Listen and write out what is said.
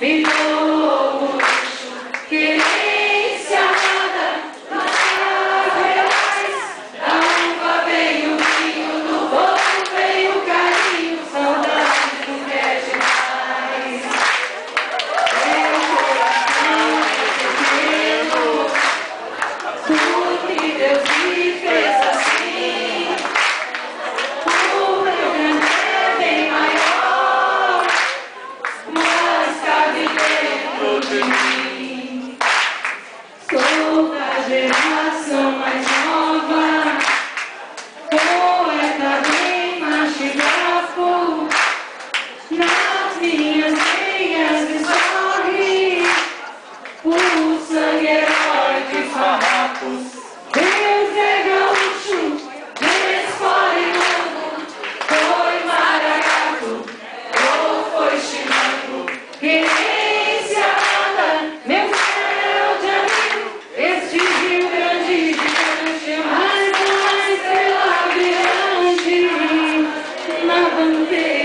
me dou o luxo, querência amada, das reais. Da uva veio o vinho, do fogo veio o carinho, saudade não quer demais. Meu coração é pequeno, tudo que Deus me fez assim. O meu grande é bem maior, mas cabe dentro de mim. Sou da geração mais nova, poeta bem mastigado. Nas minhas veias escorre o sangue herói de farrapos. Deus é gaúcho, escolhe mundo, foi maragato ou foi chimango. Querência amada, meu céu de amigo, este rio grande gigante, mais uma estrela brilhante na bandeira.